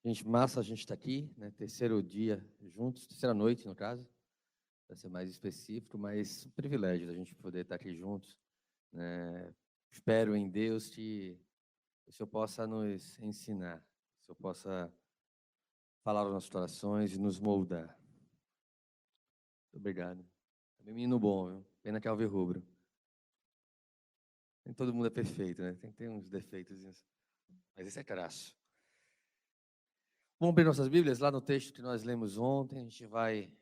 Gente, massa a gente estar aqui, né? Terceiro dia juntos, terceira noite, no caso, para ser mais específico, mas um privilégio da gente poder estar aqui juntos, né? Espero em Deus que o Senhor possa nos ensinar, que o Senhor possa falar as nossas corações e nos moldar. Muito obrigado. Também menino bom, viu? Pena que é alvo rubro. Nem todo mundo é perfeito, né? Tem que ter uns defeitos, mas esse é crasso. Vamos abrir nossas Bíblias lá no texto que nós lemos ontem. A gente vai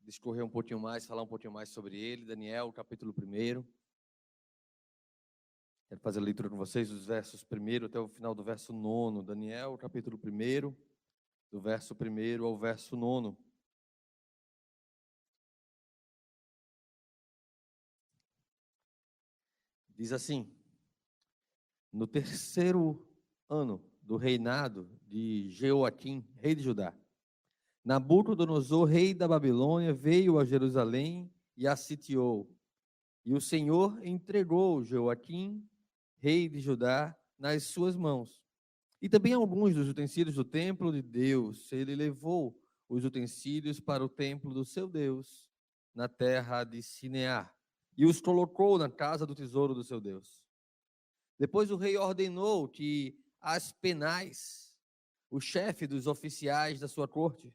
discorrer um pouquinho mais, falar um pouquinho mais sobre ele. Daniel, capítulo 1. Quero fazer a leitura com vocês dos versos 1 até o final do verso 9. Daniel, capítulo 1, do verso 1 ao verso 9. Diz assim: no terceiro ano do reinado de Jeoaquim, rei de Judá, Nabucodonosor, rei da Babilônia, veio a Jerusalém e a sitiou. E o Senhor entregou Jeoaquim, rei de Judá, nas suas mãos. E também alguns dos utensílios do templo de Deus. Ele levou os utensílios para o templo do seu Deus, na terra de Sinear, e os colocou na casa do tesouro do seu Deus. Depois o rei ordenou que Aspenaz, o chefe dos oficiais da sua corte,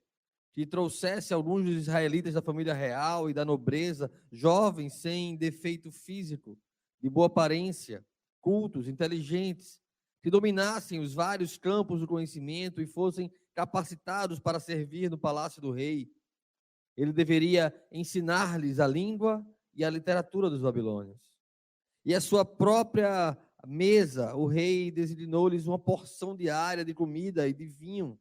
que trouxesse alguns dos israelitas da família real e da nobreza, jovens sem defeito físico, de boa aparência, cultos, inteligentes, que dominassem os vários campos do conhecimento e fossem capacitados para servir no palácio do rei. Ele deveria ensinar-lhes a língua e a literatura dos babilônios. E a sua própria mesa, o rei designou-lhes uma porção diária de comida e de vinho.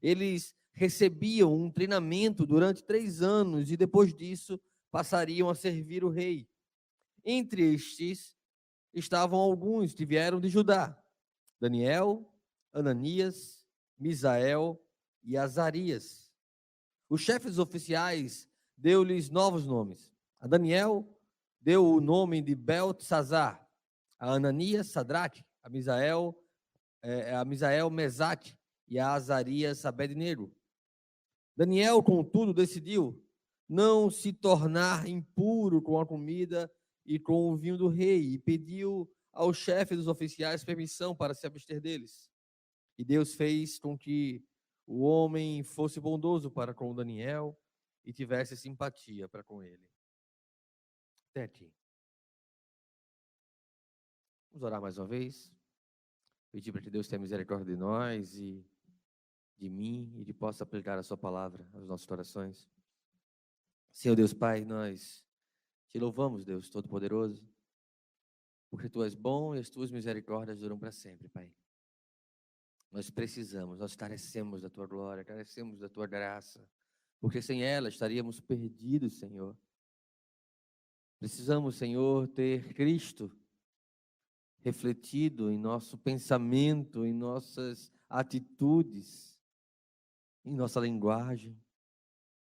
Eles recebiam um treinamento durante 3 anos e depois disso passariam a servir o rei. Entre estes estavam alguns que vieram de Judá: Daniel, Ananias, Misael e Azarias. O chefe dos oficiais deu-lhes novos nomes. A Daniel deu o nome de Beltesazar, a Ananias, Sadraque, a Misael, Mesaque e a Azarias, Abednego. Daniel, contudo, decidiu não se tornar impuro com a comida e com o vinho do rei, e pediu ao chefe dos oficiais permissão para se abster deles. E Deus fez com que o homem fosse bondoso para com Daniel e tivesse simpatia para com ele. Até aqui. Vamos orar mais uma vez. Pedir para que Deus tenha misericórdia de nós e de mim e que possa aplicar a sua palavra aos nossos corações. Senhor Deus Pai, nós te louvamos, Deus Todo-Poderoso, porque Tu és bom e as Tuas misericórdias duram para sempre, Pai. Nós precisamos, nós carecemos da Tua glória, carecemos da Tua graça, porque sem ela estaríamos perdidos, Senhor. Precisamos, Senhor, ter Cristo refletido em nosso pensamento, em nossas atitudes, em nossa linguagem,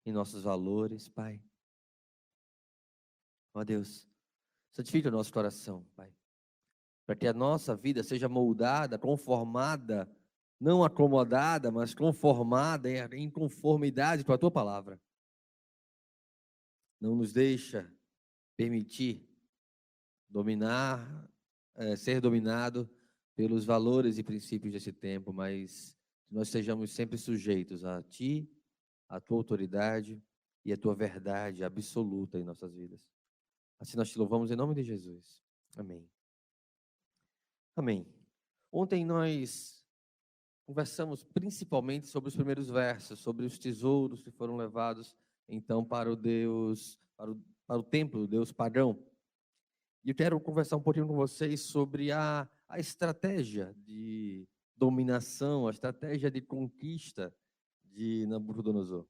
em nossos valores, Pai. Ó Deus, santifica o nosso coração, Pai, para que a nossa vida seja moldada, conformada, não acomodada, mas conformada em conformidade com a Tua palavra. Não nos deixa permitir ser dominado pelos valores e princípios desse tempo, mas que nós sejamos sempre sujeitos a Ti, a Tua autoridade e a Tua verdade absoluta em nossas vidas. Assim nós te louvamos em nome de Jesus. Amém. Amém. Ontem nós conversamos principalmente sobre os primeiros versos, sobre os tesouros que foram levados então para o templo do Deus pagão. E eu quero conversar um pouquinho com vocês sobre a estratégia de dominação, a estratégia de conquista de Nabucodonosor.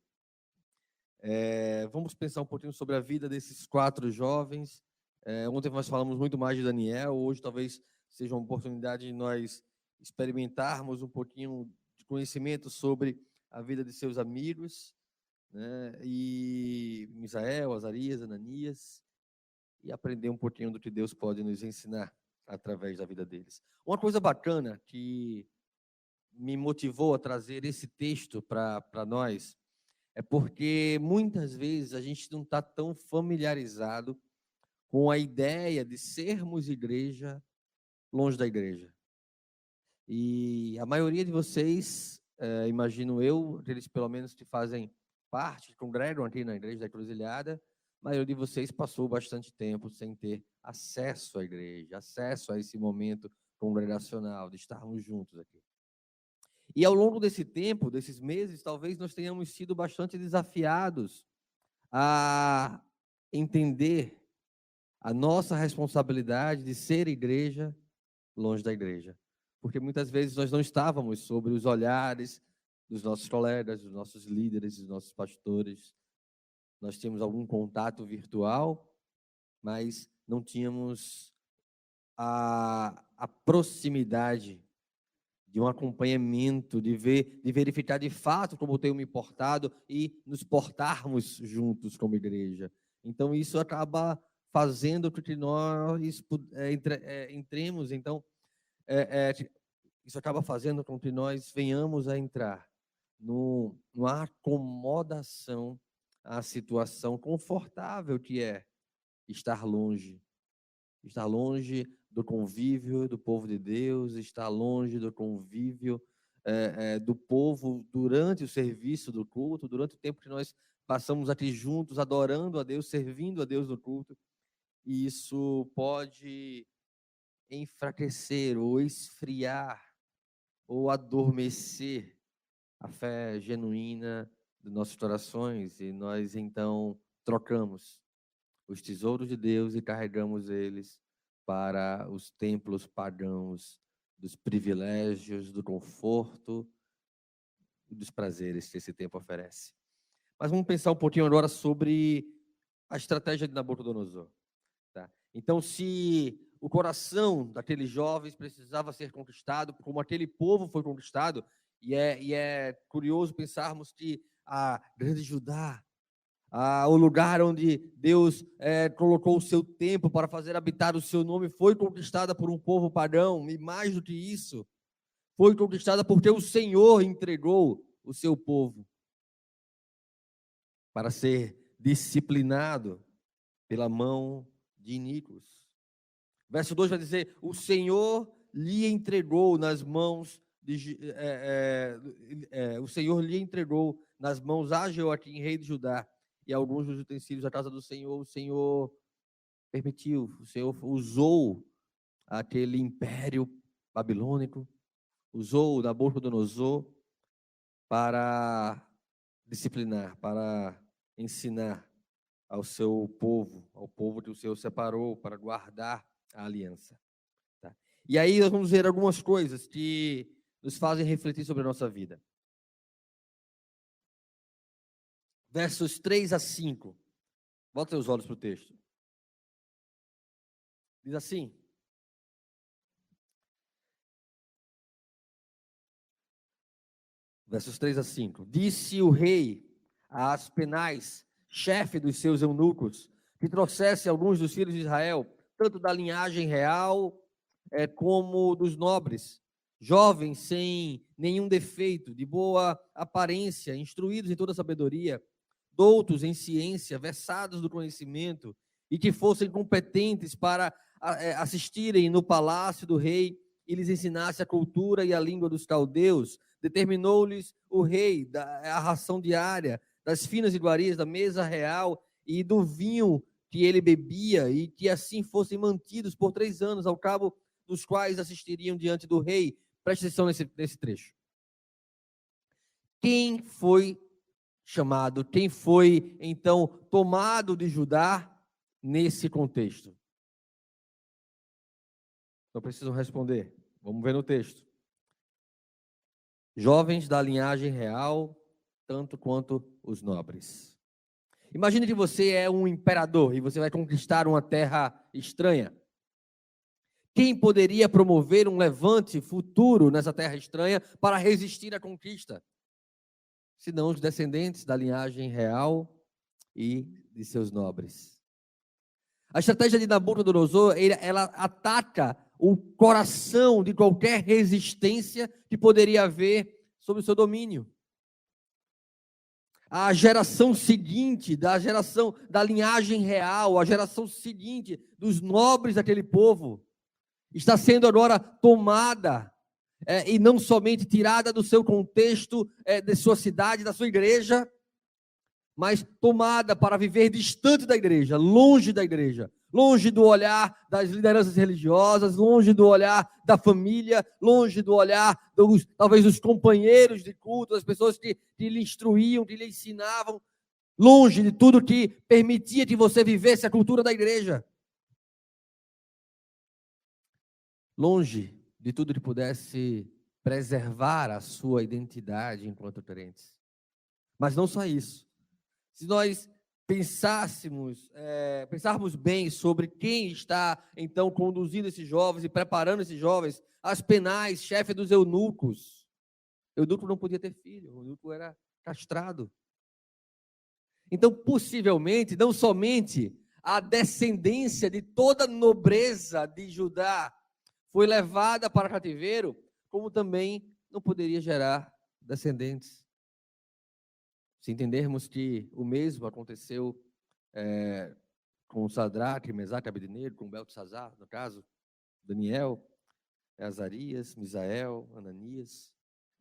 Vamos pensar um pouquinho sobre a vida desses 4 jovens. Ontem nós falamos muito mais de Daniel, hoje talvez seja uma oportunidade de nós experimentarmos um pouquinho de conhecimento sobre a vida de seus amigos, né? E Misael, Azarias, Ananias, e aprender um pouquinho do que Deus pode nos ensinar através da vida deles. Uma coisa bacana que me motivou a trazer esse texto para nós é porque muitas vezes a gente não está tão familiarizado com a ideia de sermos igreja longe da igreja. E a maioria de vocês, imagino eu, aqueles pelo menos que fazem parte, que congregam aqui na Igreja da Encruzilhada, a maioria de vocês passou bastante tempo sem ter acesso à igreja, acesso a esse momento congregacional, de estarmos juntos aqui. E ao longo desse tempo, desses meses, talvez nós tenhamos sido bastante desafiados a entender a nossa responsabilidade de ser igreja longe da igreja. Porque muitas vezes nós não estávamos sobre os olhares dos nossos colegas, dos nossos líderes, dos nossos pastores. Nós tínhamos algum contato virtual, mas não tínhamos a proximidade de um acompanhamento, de verificar de fato como tenho me portado e nos portarmos juntos como igreja. Então, isso acaba fazendo com que nós entremos, então, isso acaba fazendo com que nós venhamos a entrar numa acomodação à situação confortável que é estar longe do convívio do povo de Deus, estar longe do convívio do povo durante o serviço do culto, durante o tempo que nós passamos aqui juntos, adorando a Deus, servindo a Deus no culto. E isso pode enfraquecer ou esfriar ou adormecer a fé genuína dos nossos corações, e nós então trocamos os tesouros de Deus e carregamos eles para os templos pagãos dos privilégios, do conforto e dos prazeres que esse tempo oferece. Mas vamos pensar um pouquinho agora sobre a estratégia de Nabucodonosor. Tá? Então, se o coração daqueles jovens precisava ser conquistado, como aquele povo foi conquistado, e é curioso pensarmos que a grande Judá, o lugar onde Deus colocou o seu templo para fazer habitar o seu nome, foi conquistada por um povo pagão, e mais do que isso, foi conquistada porque o Senhor entregou o seu povo para ser disciplinado pela mão de iníquos. Verso 2 vai dizer: o Senhor lhe entregou nas mãos o Senhor lhe entregou nas mãos a Jeoaquim, rei de Judá, e alguns dos utensílios da casa do Senhor. O Senhor permitiu, o Senhor usou aquele império babilônico, usou Nabucodonosor para disciplinar, para ensinar ao seu povo, ao povo que o Senhor separou para guardar a aliança. Tá? E aí nós vamos ver algumas coisas que nos fazem refletir sobre a nossa vida. Versos 3 a 5. Volta seus olhos para o texto. Diz assim: versos 3 a 5. Disse o rei a Aspenais, chefe dos seus eunucos, que trouxesse alguns dos filhos de Israel, tanto da linhagem real como dos nobres, jovens sem nenhum defeito, de boa aparência, instruídos em toda sabedoria, doutos em ciência, versados do conhecimento, e que fossem competentes para assistirem no palácio do rei e lhes ensinasse a cultura e a língua dos caldeus. Determinou-lhes o rei a ração diária, das finas iguarias da mesa real e do vinho que ele bebia, e que assim fossem mantidos por 3 anos, ao cabo dos quais assistiriam diante do rei. Preste atenção nesse trecho. Quem foi chamado, quem foi então tomado de Judá nesse contexto? Não precisam responder, vamos ver no texto. Jovens da linhagem real, tanto quanto os nobres. Imagine que você é um imperador e você vai conquistar uma terra estranha. Quem poderia promover um levante futuro nessa terra estranha para resistir à conquista? Senão os descendentes da linhagem real e de seus nobres. A estratégia de Nabucodonosor, ela ataca o coração de qualquer resistência que poderia haver sobre o seu domínio. A geração seguinte, da linhagem real, a geração seguinte dos nobres daquele povo, está sendo agora tomada, e não somente tirada do seu contexto, de sua cidade, da sua igreja, mas tomada para viver distante da igreja, longe do olhar das lideranças religiosas, longe do olhar da família, longe do olhar talvez dos companheiros de culto, das pessoas que lhe instruíam, que lhe ensinavam, longe de tudo que permitia que você vivesse a cultura da igreja, longe de tudo que pudesse preservar a sua identidade enquanto crentes. Mas não só isso. Se nós pensarmos bem sobre quem está, então, conduzindo esses jovens e preparando esses jovens, as penais, chefe dos eunucos. Eunuco não podia ter filho, o eunuco era castrado. Então, possivelmente, não somente a descendência de toda a nobreza de Judá foi levada para cativeiro, como também não poderia gerar descendentes. Se entendermos que o mesmo aconteceu com Sadraque, Mesaque, Abednego, com Beltesazar, no caso, Daniel, Azarias, Misael, Ananias,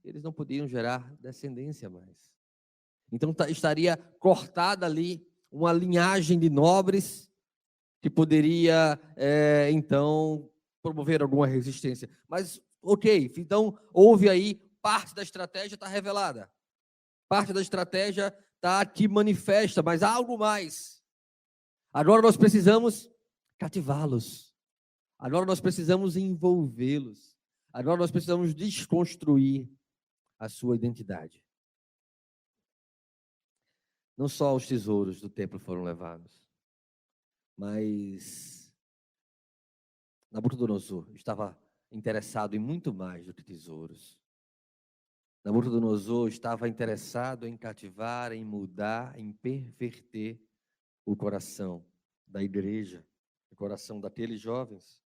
eles não podiam gerar descendência mais. Então estaria cortada ali uma linhagem de nobres que poderia, então, promover alguma resistência. Mas, ok, então houve aí, parte da estratégia está revelada. Parte da estratégia está aqui manifesta, mas há algo mais. Agora nós precisamos cativá-los. Agora nós precisamos envolvê-los. Agora nós precisamos desconstruir a sua identidade. Não só os tesouros do templo foram levados, mas Nabucodonosor estava interessado em muito mais do que tesouros. Nabucodonosor estava interessado em cativar, em mudar, em perverter o coração da igreja, o coração daqueles jovens.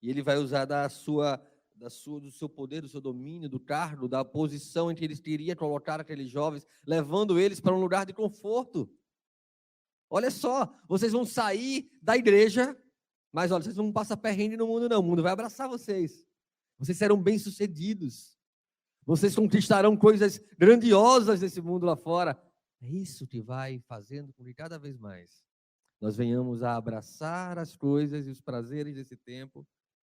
E ele vai usar do seu poder, do seu domínio, do cargo, da posição em que ele queria colocar aqueles jovens, levando eles para um lugar de conforto. Olha só, vocês vão sair da igreja, mas olha, vocês não passam perrengue no mundo não, o mundo vai abraçar vocês. Vocês serão bem-sucedidos. Vocês conquistarão coisas grandiosas desse mundo lá fora. É isso que vai fazendo com que cada vez mais nós venhamos a abraçar as coisas e os prazeres desse tempo,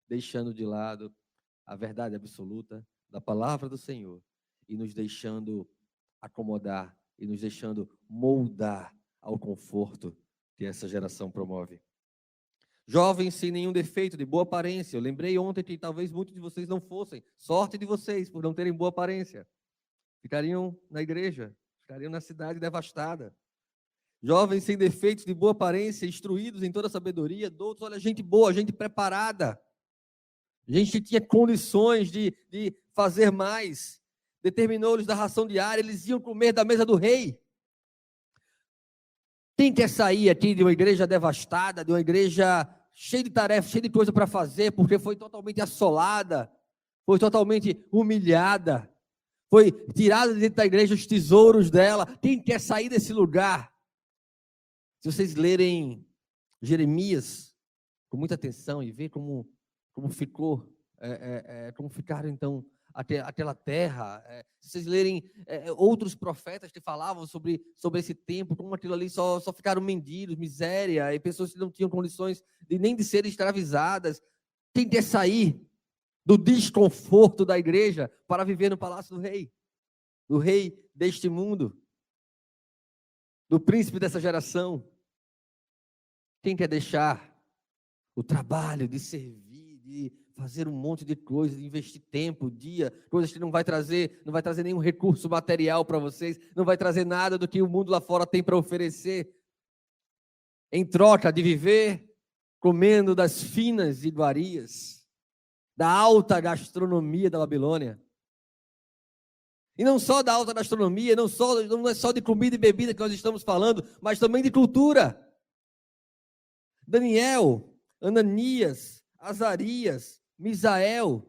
deixando de lado a verdade absoluta da palavra do Senhor e nos deixando acomodar e nos deixando moldar ao conforto que essa geração promove. Jovens sem nenhum defeito, de boa aparência. Eu lembrei ontem que talvez muitos de vocês não fossem. Sorte de vocês por não terem boa aparência. Ficariam na igreja, ficariam na cidade devastada. Jovens sem defeitos, de boa aparência, instruídos em toda a sabedoria, doutos, olha, gente boa, gente preparada. Gente que tinha condições de fazer mais. Determinou-lhes da ração diária, eles iam comer da mesa do rei. Quem quer sair aqui de uma igreja devastada, de uma igreja cheia de tarefas, cheia de coisa para fazer, porque foi totalmente assolada, foi totalmente humilhada, foi tirada de dentro da igreja os tesouros dela? Quem quer sair desse lugar? Se vocês lerem Jeremias com muita atenção e ver como ficou, como ficaram então aquela terra, se vocês lerem outros profetas que falavam sobre esse tempo, como aquilo ali só ficaram mendigos, miséria, e pessoas que não tinham condições nem de serem escravizadas. Quem quer sair do desconforto da igreja para viver no palácio do rei deste mundo, do príncipe dessa geração? Quem quer deixar o trabalho de servir, de fazer um monte de coisas, de investir tempo, dia, coisas que não vai trazer nenhum recurso material para vocês, não vai trazer nada do que o mundo lá fora tem para oferecer, em troca de viver comendo das finas iguarias, da alta gastronomia da Babilônia? E não só da alta gastronomia, não é só de comida e bebida que nós estamos falando, mas também de cultura. Daniel, Ananias, Azarias, Misael,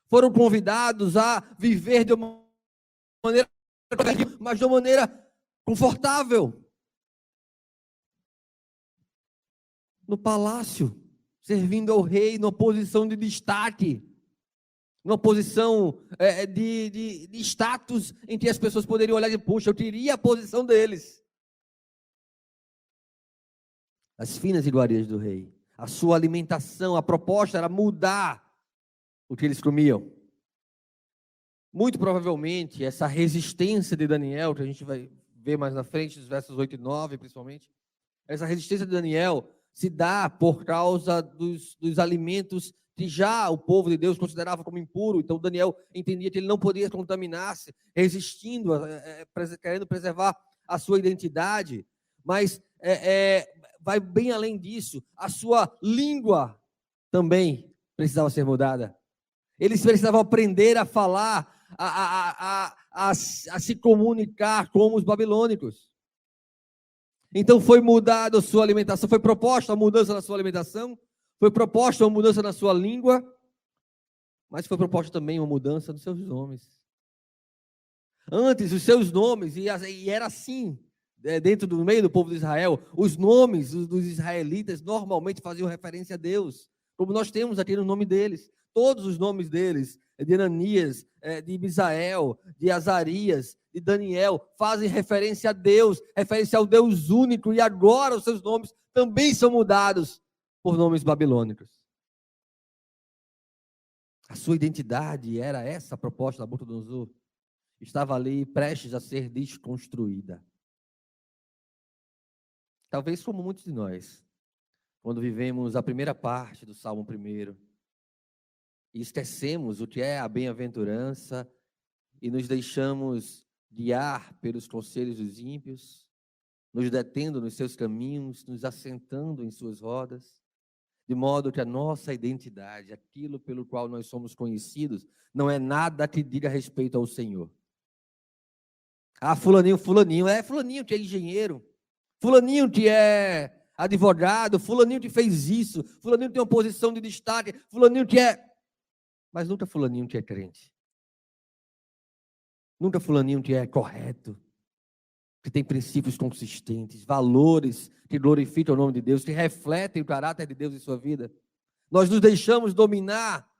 foram convidados a viver de uma maneira, mas de uma maneira confortável. No palácio, servindo ao rei, numa posição de destaque, numa posição de status, em que as pessoas poderiam olhar e dizer, puxa, eu teria a posição deles. As finas iguarias do rei, a sua alimentação, a proposta era mudar o que eles comiam. Muito provavelmente, essa resistência de Daniel, que a gente vai ver mais na frente, dos versos 8 e 9, principalmente, essa resistência de Daniel se dá por causa dos alimentos que já o povo de Deus considerava como impuro. Então Daniel entendia que ele não podia contaminar-se, resistindo, querendo preservar a sua identidade. Mas vai bem além disso. A sua língua também precisava ser mudada. Eles precisavam aprender a falar, a se comunicar como os babilônicos. Então foi mudada a sua alimentação, foi proposta a mudança na sua alimentação, foi proposta uma mudança na sua língua, mas foi proposta também uma mudança nos seus nomes. Antes, os seus nomes, e era assim, dentro do meio do povo de Israel, os nomes dos israelitas normalmente faziam referência a Deus, como nós temos aqui no nome deles. Todos os nomes deles, de Ananias, de Misael, de Azarias, de Daniel, fazem referência a Deus, referência ao Deus único, e agora os seus nomes também são mudados por nomes babilônicos. A sua identidade era essa, a proposta da Nabucodonosor, estava ali prestes a ser desconstruída. Talvez como muitos de nós, quando vivemos a primeira parte do Salmo 1, e esquecemos o que é a bem-aventurança e nos deixamos guiar pelos conselhos dos ímpios, nos detendo nos seus caminhos, nos assentando em suas rodas, de modo que a nossa identidade, aquilo pelo qual nós somos conhecidos, não é nada que diga respeito ao Senhor. Ah, fulaninho que é engenheiro, fulaninho que é advogado, fulaninho que fez isso, fulaninho que tem uma posição de destaque, fulaninho que é... Mas nunca fulaninho que é crente. Nunca fulaninho que é correto, que tem princípios consistentes, valores que glorificam o nome de Deus, que refletem o caráter de Deus em sua vida. Nós nos deixamos dominar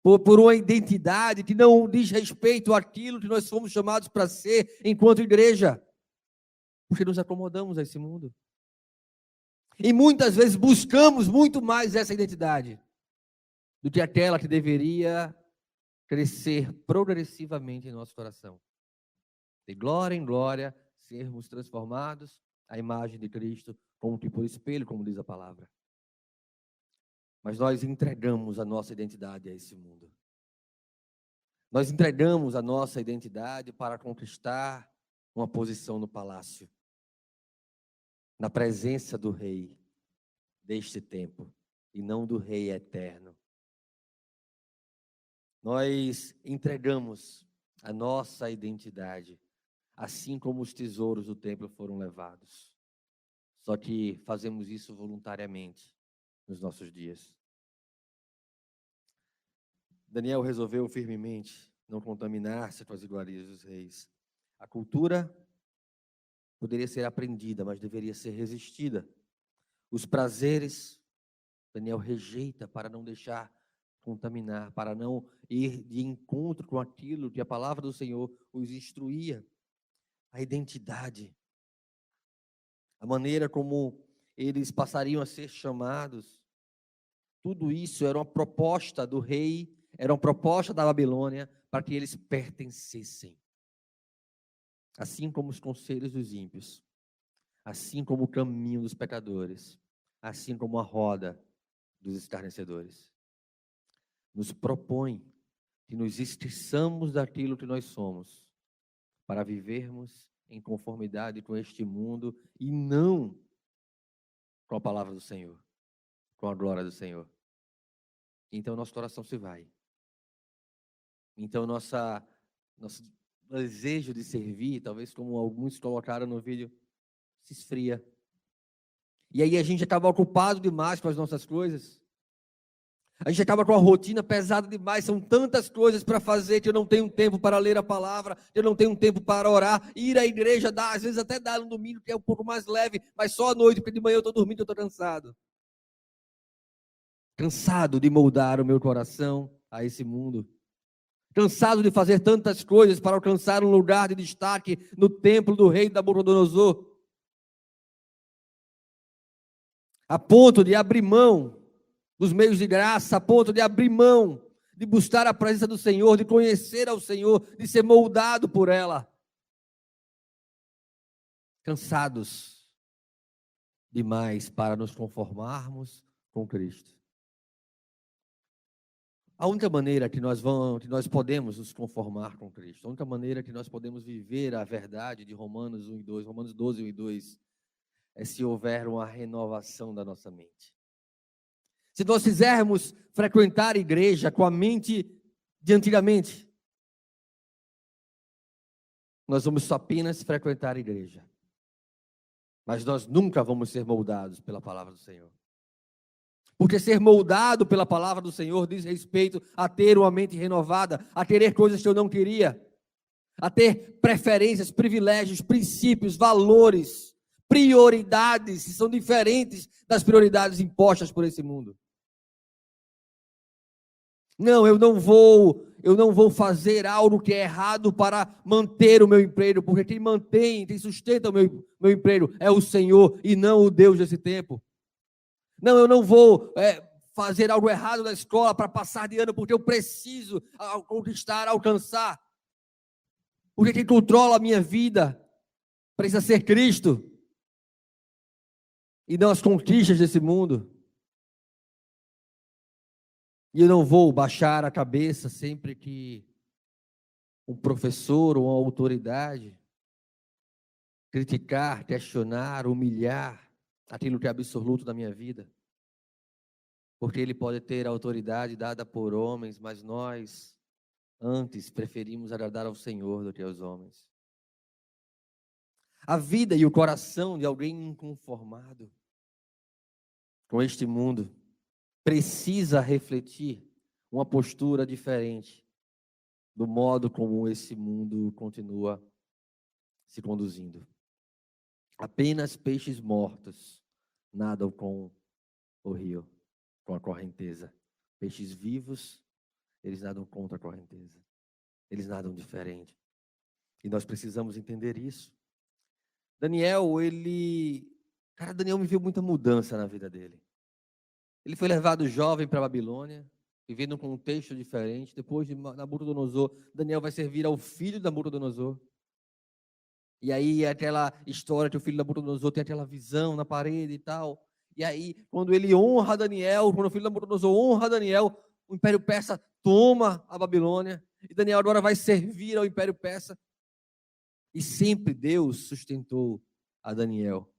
por uma identidade que não diz respeito àquilo que nós fomos chamados para ser enquanto igreja, porque nos acomodamos a esse mundo. E muitas vezes buscamos muito mais essa identidade do que aquela que deveria crescer progressivamente em nosso coração. De glória em glória, sermos transformados à imagem de Cristo, como que por espelho, como diz a palavra. Mas nós entregamos a nossa identidade a esse mundo. Nós entregamos a nossa identidade para conquistar uma posição no palácio, na presença do Rei deste tempo, e não do Rei eterno. Nós entregamos a nossa identidade, assim como os tesouros do templo foram levados. Só que fazemos isso voluntariamente nos nossos dias. Daniel resolveu firmemente não contaminar-se com as iguarias dos reis. A cultura poderia ser aprendida, mas deveria ser resistida. Os prazeres, Daniel rejeita para não deixar contaminar, para não ir de encontro com aquilo que a palavra do Senhor os instruía. A identidade, a maneira como eles passariam a ser chamados, tudo isso era uma proposta do rei, era uma proposta da Babilônia para que eles pertencessem. Assim como os conselhos dos ímpios, assim como o caminho dos pecadores, assim como a roda dos escarnecedores. Nos propõe que nos esqueçamos daquilo que nós somos, para vivermos em conformidade com este mundo e não com a palavra do Senhor, com a glória do Senhor. Então nosso coração se vai. Então nosso desejo de servir, talvez como alguns colocaram no vídeo, se esfria. E aí a gente acaba ocupado demais com as nossas coisas. A gente acaba com a rotina pesada demais, são tantas coisas para fazer que eu não tenho tempo para ler a palavra, eu não tenho tempo para orar. Ir à igreja dá, às vezes até dá no domingo, que é um pouco mais leve, mas só à noite, porque de manhã eu estou dormindo, eu estou cansado. Cansado de moldar o meu coração a esse mundo. Cansado de fazer tantas coisas para alcançar um lugar de destaque no templo do rei Nabucodonosor. A ponto de abrir mão dos meios de graça, a ponto de abrir mão de buscar a presença do Senhor, de conhecer ao Senhor, de ser moldado por ela. Cansados demais para nos conformarmos com Cristo. A única maneira que nós podemos nos conformar com Cristo, a única maneira que nós podemos viver a verdade de Romanos 1 e 2, Romanos 12, 1 e 2, é se houver uma renovação da nossa mente. Se nós quisermos frequentar a igreja com a mente de antigamente, nós vamos apenas frequentar a igreja. Mas nós nunca vamos ser moldados pela palavra do Senhor. Porque ser moldado pela palavra do Senhor diz respeito a ter uma mente renovada, a querer coisas que eu não queria, a ter preferências, privilégios, princípios, valores, prioridades que são diferentes das prioridades impostas por esse mundo. Não, eu não vou fazer algo que é errado para manter o meu emprego, porque quem mantém, quem sustenta o meu emprego é o Senhor e não o Deus desse tempo. Não, eu não vou fazer algo errado na escola para passar de ano, porque eu preciso conquistar, alcançar. Porque quem controla a minha vida precisa ser Cristo e não as conquistas desse mundo. E eu não vou baixar a cabeça sempre que um professor ou uma autoridade criticar, questionar, humilhar aquilo que é absoluto da minha vida. Porque ele pode ter a autoridade dada por homens, mas nós, antes, preferimos agradar ao Senhor do que aos homens. A vida e o coração de alguém inconformado com este mundo precisa refletir uma postura diferente do modo como esse mundo continua se conduzindo. Apenas peixes mortos nadam com o rio, com a correnteza. Peixes vivos, eles nadam contra a correnteza. Eles nadam diferente. E nós precisamos entender isso. Daniel me viu muita mudança na vida dele. Ele foi levado jovem para a Babilônia, vivendo num contexto diferente. Depois de Nabucodonosor, Daniel vai servir ao filho de Nabucodonosor. E aí aquela história que o filho de Nabucodonosor tem aquela visão na parede e tal. E aí, quando ele honra Daniel, quando o filho de Nabucodonosor honra Daniel, o Império Persa toma a Babilônia. E Daniel agora vai servir ao Império Persa. E sempre Deus sustentou a Daniel.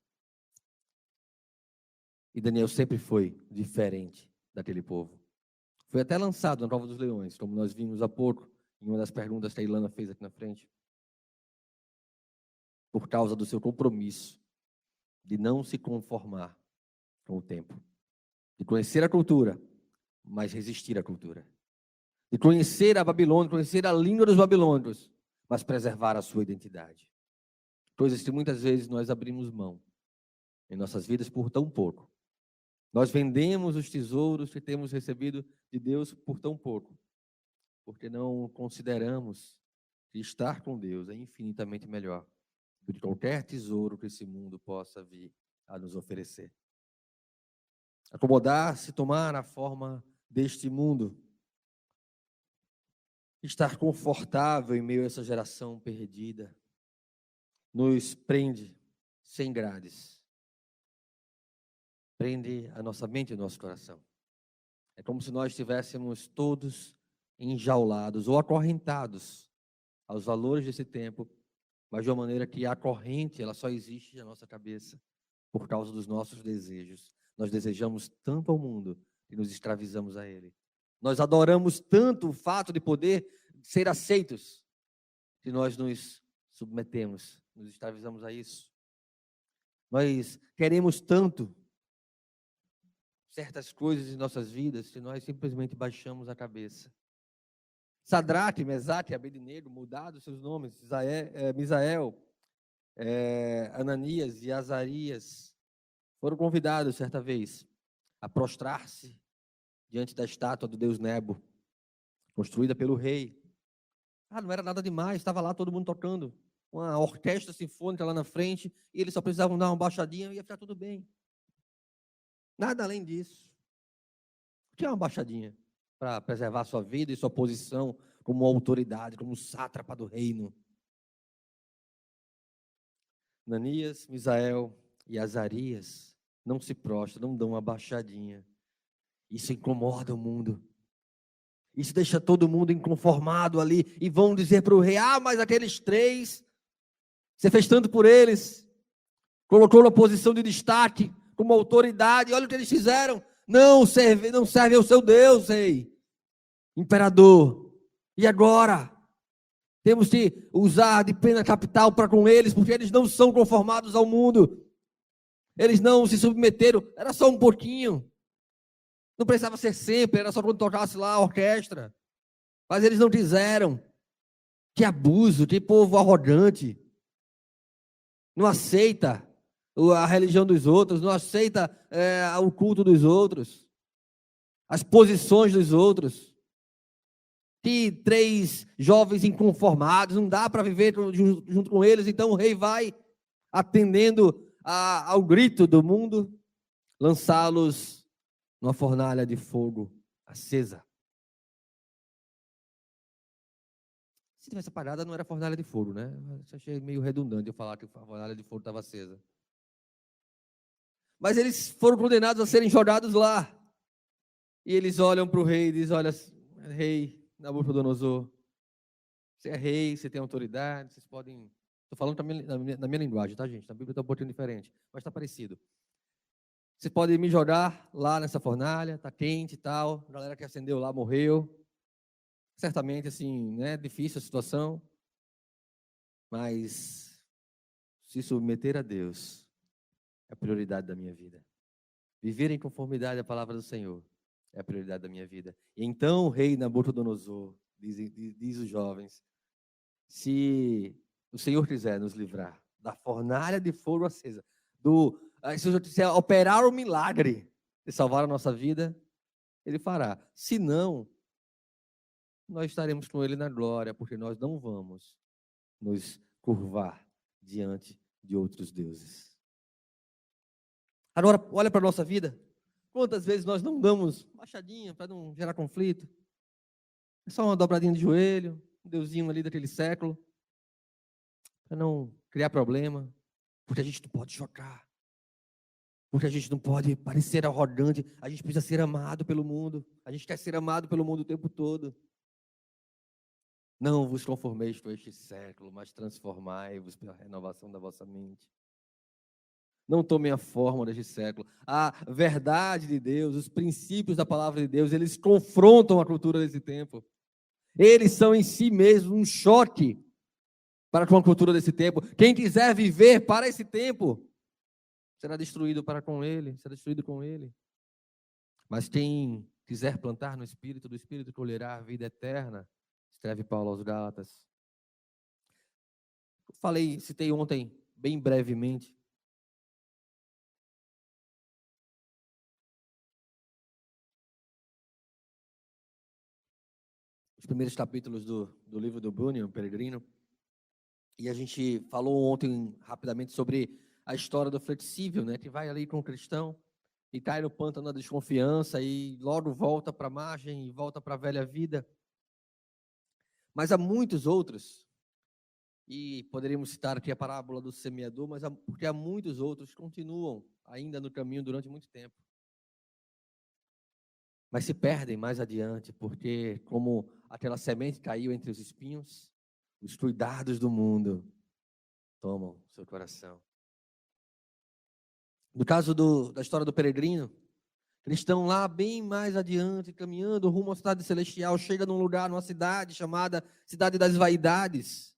E Daniel sempre foi diferente daquele povo. Foi até lançado na Prova dos Leões, como nós vimos há pouco, em uma das perguntas que a Ilana fez aqui na frente. Por causa do seu compromisso de não se conformar com o tempo. De conhecer a cultura, mas resistir à cultura. De conhecer a Babilônia, conhecer a língua dos babilônicos, mas preservar a sua identidade. Coisas que muitas vezes nós abrimos mão em nossas vidas por tão pouco. Nós vendemos os tesouros que temos recebido de Deus por tão pouco, porque não consideramos que estar com Deus é infinitamente melhor do que qualquer tesouro que esse mundo possa vir a nos oferecer. Acomodar-se, tomar a forma deste mundo, estar confortável em meio a essa geração perdida, nos prende sem grades. Prende a nossa mente e o nosso coração. É como se nós estivéssemos todos enjaulados ou acorrentados aos valores desse tempo, mas de uma maneira que a corrente ela só existe na nossa cabeça por causa dos nossos desejos. Nós desejamos tanto ao mundo que nos escravizamos a ele. Nós adoramos tanto o fato de poder ser aceitos que nós nos submetemos, nos escravizamos a isso. Nós queremos tanto certas coisas em nossas vidas se nós simplesmente baixamos a cabeça. Sadraque, Mesaque e Abednego mudaram seus nomes, Misael, Ananias e Azarias, foram convidados certa vez a prostrar-se diante da estátua do deus Nebo, construída pelo rei. Não era nada demais, estava lá todo mundo tocando, uma orquestra sinfônica lá na frente, e eles só precisavam dar uma baixadinha e ia ficar tudo bem. Nada além disso. Tinha uma baixadinha para preservar sua vida e sua posição como autoridade, como sátrapa do reino. Ananias, Misael e Azarias não se prostram, não dão uma baixadinha. Isso incomoda o mundo. Isso deixa todo mundo inconformado ali. E vão dizer para o rei, mas aqueles 3, você fez tanto por eles, colocou na posição de destaque, como autoridade, olha o que eles fizeram. Não serve ao seu Deus, rei, imperador. E agora? Temos que usar de pena capital para com eles, porque eles não são conformados ao mundo. Eles não se submeteram, era só um pouquinho. Não precisava ser sempre, era só quando tocasse lá a orquestra. Mas eles não quiseram. Que abuso, que povo arrogante. Não aceita a religião dos outros, não aceita o culto dos outros, as posições dos outros. Que 3 jovens inconformados, não dá para viver junto com eles, então o rei vai, atendendo ao grito do mundo, lançá-los numa fornalha de fogo acesa. Se tivesse apagada, não era fornalha de fogo, né? Eu achei meio redundante eu falar que a fornalha de fogo estava acesa. Mas eles foram condenados a serem jogados lá. E eles olham para o rei e dizem, olha, rei Nabucodonosor, você é rei, você tem autoridade, vocês podem... Estou falando na minha linguagem, tá, gente? Na Bíblia está um pouquinho diferente, mas está parecido. Vocês podem me jogar lá nessa fornalha, está quente e tal, a galera que acendeu lá morreu. Certamente, assim, né, difícil a situação, mas se submeter a Deus é a prioridade da minha vida. Viver em conformidade à palavra do Senhor é a prioridade da minha vida. E então o rei Nabucodonosor, diz os jovens, se o Senhor quiser nos livrar da fornalha de fogo acesa, se o Senhor quiser operar o milagre de salvar a nossa vida, Ele fará. Se não, nós estaremos com Ele na glória, porque nós não vamos nos curvar diante de outros deuses. Agora, olha para a nossa vida. Quantas vezes nós não damos baixadinha para não gerar conflito? É só uma dobradinha de joelho, um deusinho ali daquele século, para não criar problema, porque a gente não pode chocar, porque a gente não pode parecer arrogante, a gente precisa ser amado pelo mundo, a gente quer ser amado pelo mundo o tempo todo. Não vos conformeis com este século, mas transformai-vos pela renovação da vossa mente. Não tomem a forma deste século. A verdade de Deus, os princípios da palavra de Deus, eles confrontam a cultura desse tempo. Eles são em si mesmos um choque para com a cultura desse tempo. Quem quiser viver para esse tempo, será destruído para com ele, será destruído com ele. Mas quem quiser plantar no Espírito, do Espírito colherá a vida eterna, escreve Paulo aos Gálatas. Citei ontem, bem brevemente, os primeiros capítulos do livro do Bunyan, Peregrino, e a gente falou ontem rapidamente sobre a história do flexível, né, que vai ali com o cristão e cai no pântano da desconfiança e logo volta para a margem e volta para a velha vida. Mas há muitos outros, e poderíamos citar aqui a parábola do semeador, porque há muitos outros que continuam ainda no caminho durante muito tempo. Mas se perdem mais adiante, porque como aquela semente caiu entre os espinhos, os cuidados do mundo tomam seu coração. No caso da história do peregrino, eles estão lá bem mais adiante, caminhando rumo à cidade celestial, chega num lugar, numa cidade chamada Cidade das Vaidades.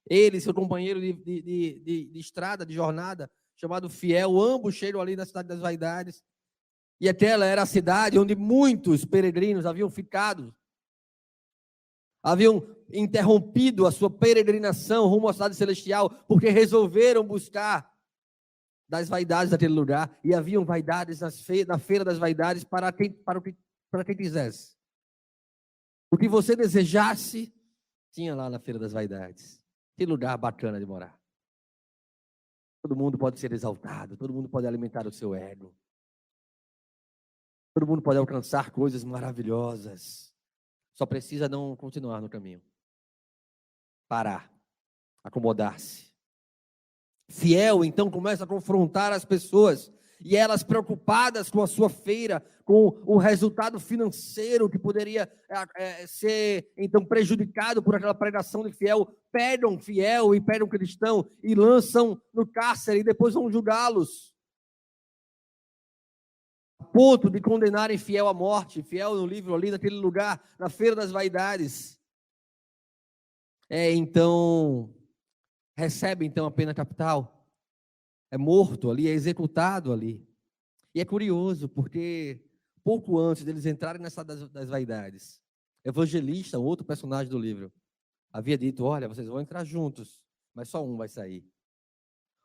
Ele, seu companheiro de estrada, de jornada, chamado Fiel, ambos chegam ali na Cidade das Vaidades. E aquela era a cidade onde muitos peregrinos haviam ficado, haviam interrompido a sua peregrinação rumo à cidade celestial, porque resolveram buscar das vaidades daquele lugar, e haviam vaidades na feira das vaidades para quem quisesse. O que você desejasse, tinha lá na feira das vaidades. Que lugar bacana de morar. Todo mundo pode ser exaltado, todo mundo pode alimentar o seu ego. Todo mundo pode alcançar coisas maravilhosas. Só precisa não continuar no caminho. Parar. Acomodar-se. Fiel, então, começa a confrontar as pessoas. E elas preocupadas com a sua feira, com o resultado financeiro que poderia ser, então, prejudicado por aquela pregação de fiel, pegam fiel e pegam cristão e lançam no cárcere e depois vão julgá-los. A ponto de condenarem fiel à morte, fiel no livro ali, naquele lugar, na feira das vaidades. Então, recebe então a pena capital. É morto ali, é executado ali. E é curioso, porque pouco antes deles entrarem nessa das vaidades, Evangelista, um outro personagem do livro, havia dito, olha, vocês vão entrar juntos, mas só um vai sair.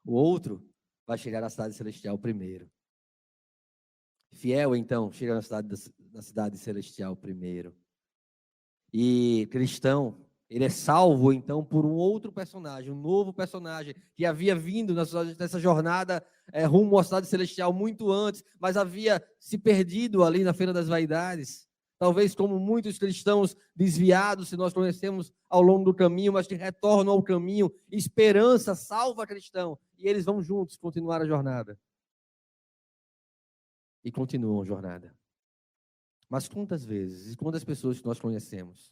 O outro vai chegar na cidade celestial primeiro. Fiel, então, chega na cidade celestial primeiro. E cristão, ele é salvo, então, por um outro personagem, um novo personagem, que havia vindo nessa jornada rumo à cidade celestial muito antes, mas havia se perdido ali na feira das vaidades. Talvez como muitos cristãos desviados, se nós conhecemos ao longo do caminho, mas que retornam ao caminho. Esperança salva cristão. E eles vão juntos continuar a jornada. E continuam a jornada. Mas quantas vezes e quantas pessoas que nós conhecemos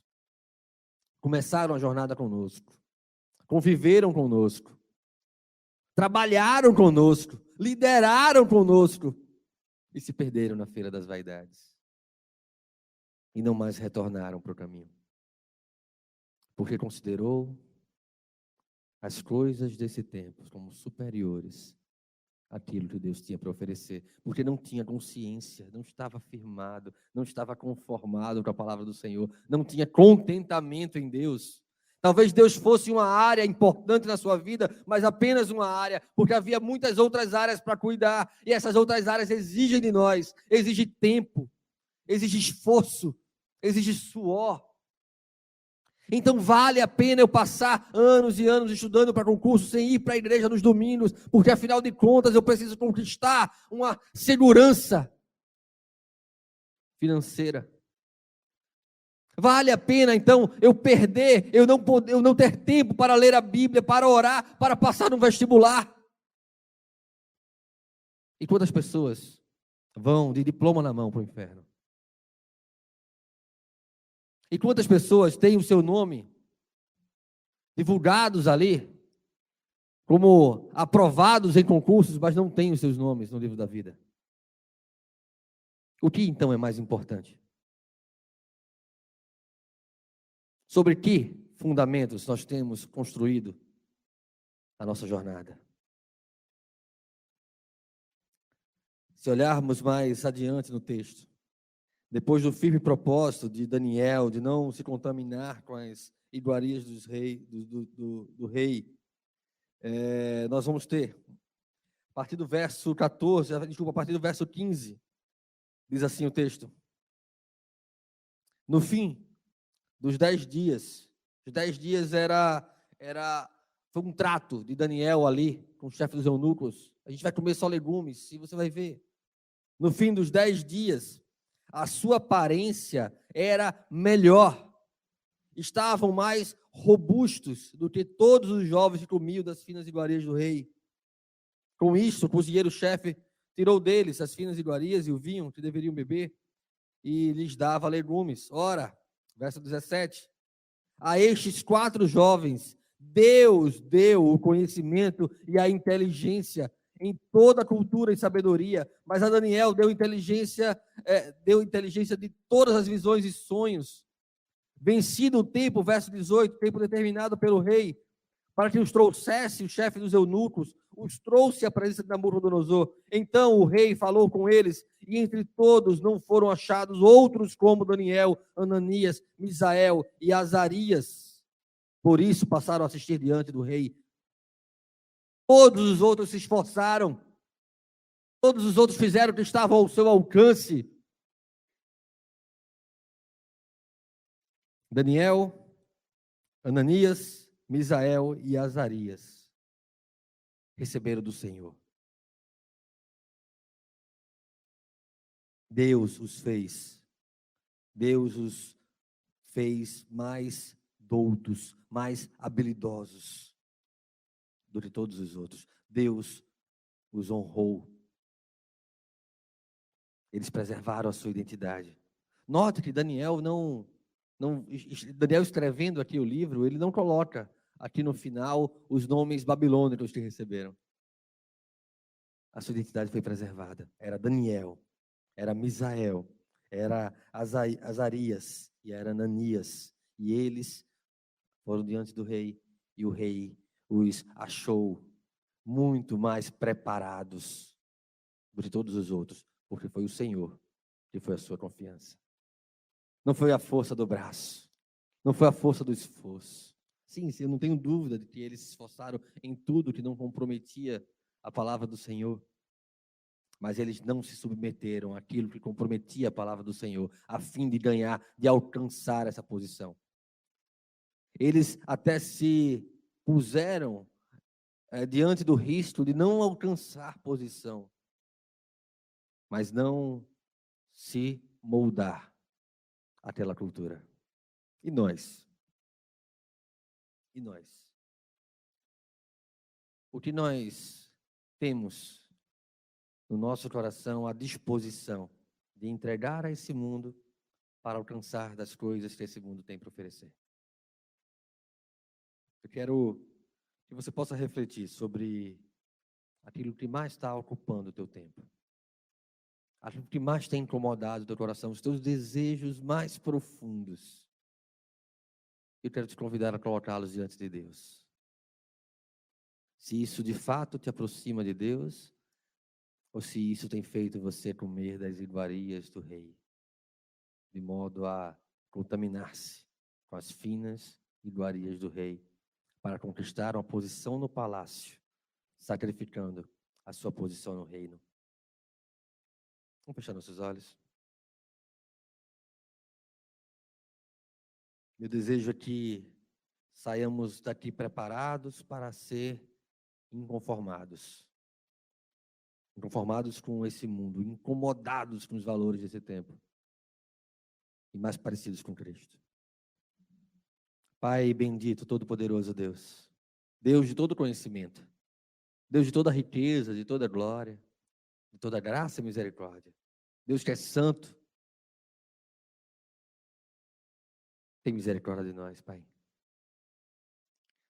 começaram a jornada conosco, conviveram conosco, trabalharam conosco, lideraram conosco e se perderam na feira das vaidades e não mais retornaram para o caminho, porque considerou as coisas desse tempo como superiores àquilo que Deus tinha para oferecer, porque não tinha consciência, não estava firmado, não estava conformado com a palavra do Senhor, não tinha contentamento em Deus. Talvez Deus fosse uma área importante na sua vida, mas apenas uma área, porque havia muitas outras áreas para cuidar, e essas outras áreas exigem de nós, exigem tempo, exigem esforço, exigem suor. Então vale a pena eu passar anos e anos estudando para concurso sem ir para a igreja nos domingos, porque afinal de contas eu preciso conquistar uma segurança financeira. Vale a pena então eu perder, eu não ter tempo para ler a Bíblia, para orar, para passar no vestibular. E quantas pessoas vão de diploma na mão para o inferno? E quantas pessoas têm o seu nome divulgados ali, como aprovados em concursos, mas não têm os seus nomes no livro da vida? O que então é mais importante? Sobre que fundamentos nós temos construído a nossa jornada? Se olharmos mais adiante no texto, depois do firme propósito de Daniel de não se contaminar com as iguarias do rei, nós vamos ter, a partir do verso 14, desculpa, a partir do verso 15, diz assim o texto: no fim dos 10 dias, os 10 dias foi um trato de Daniel ali, com o chefe dos eunucos, a gente vai comer só legumes, e você vai ver, no fim dos 10 dias, a sua aparência era melhor, estavam mais robustos do que todos os jovens que comiam das finas iguarias do rei. Com isso, o cozinheiro-chefe tirou deles as finas iguarias e o vinho que deveriam beber e lhes dava legumes. Ora, verso 17, a estes 4 jovens, Deus deu o conhecimento e a inteligência em toda a cultura e sabedoria, mas a Daniel deu inteligência de todas as visões e sonhos. Vencido o tempo, verso 18, tempo determinado pelo rei, para que os trouxesse o chefe dos eunucos, os trouxe à presença de Nabucodonosor. Então o rei falou com eles, e entre todos não foram achados outros como Daniel, Ananias, Misael e Azarias. Por isso passaram a assistir diante do rei. Todos os outros se esforçaram, todos os outros fizeram o que estava ao seu alcance. Daniel, Ananias, Misael e Azarias receberam do Senhor. Deus os fez mais doutos, mais habilidosos do que todos os outros. Deus os honrou. Eles preservaram a sua identidade. Note que Daniel Daniel escrevendo aqui o livro, ele não coloca aqui no final os nomes babilônicos que receberam. A sua identidade foi preservada. Era Daniel, era Misael, era Azarias e era Ananias. E eles foram diante do rei, e o rei os achou muito mais preparados do que todos os outros, porque foi o Senhor que foi a sua confiança. Não foi a força do braço, não foi a força do esforço. Sim, eu não tenho dúvida de que eles se esforçaram em tudo que não comprometia a palavra do Senhor. Mas eles não se submeteram àquilo que comprometia a palavra do Senhor, a fim de ganhar, de alcançar essa posição. Eles até se puseram diante do risco de não alcançar posição, mas não se moldar àquela cultura. E nós? E nós? O que nós temos no nosso coração a disposição de entregar a esse mundo para alcançar das coisas que esse mundo tem para oferecer? Eu quero que você possa refletir sobre aquilo que mais está ocupando o teu tempo. Aquilo que mais tem incomodado o teu coração, os teus desejos mais profundos. Eu quero te convidar a colocá-los diante de Deus. Se isso de fato te aproxima de Deus, ou se isso tem feito você comer das iguarias do rei, de modo a contaminar-se com as finas iguarias do rei, para conquistar uma posição no palácio, sacrificando a sua posição no reino. Vamos fechar nossos olhos. Meu desejo é que saiamos daqui preparados para ser inconformados. Inconformados com esse mundo, incomodados com os valores desse tempo. E mais parecidos com Cristo. Pai bendito, todo-poderoso Deus. Deus de todo conhecimento. Deus de toda riqueza, de toda glória, de toda graça e misericórdia. Deus que é santo. Tem misericórdia de nós, Pai.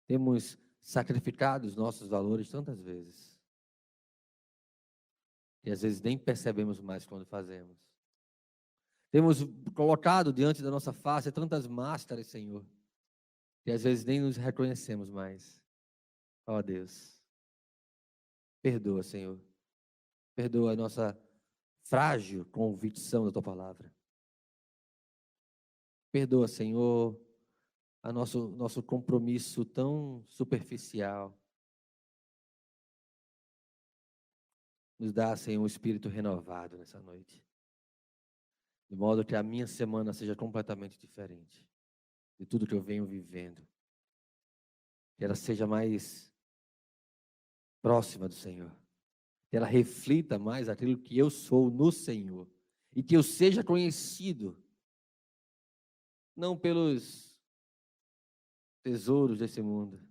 Temos sacrificado os nossos valores tantas vezes. E às vezes nem percebemos mais quando fazemos. Temos colocado diante da nossa face tantas máscaras, Senhor, que às vezes nem nos reconhecemos mais. Ó Deus, perdoa, Senhor. Perdoa a nossa frágil convicção da Tua palavra. Perdoa, Senhor, a nosso compromisso tão superficial. Nos dá, Senhor, um espírito renovado nessa noite. De modo que a minha semana seja completamente diferente de tudo que eu venho vivendo. Que ela seja mais próxima do Senhor. Que ela reflita mais aquilo que eu sou no Senhor. E que eu seja conhecido, não pelos tesouros desse mundo,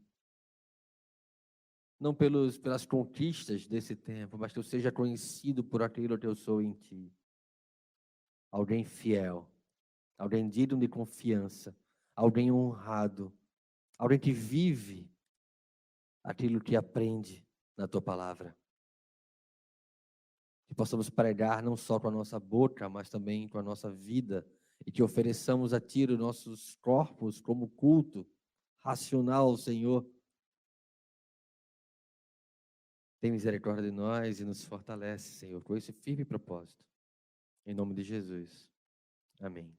não pelas conquistas desse tempo, mas que eu seja conhecido por aquilo que eu sou em Ti. Alguém fiel, alguém digno de confiança, alguém honrado, alguém que vive aquilo que aprende na Tua palavra. Que possamos pregar não só com a nossa boca, mas também com a nossa vida, e que ofereçamos a Ti os nossos corpos como culto racional ao Senhor, Tem misericórdia de nós e nos fortalece, Senhor, com esse firme propósito. Em nome de Jesus. Amém.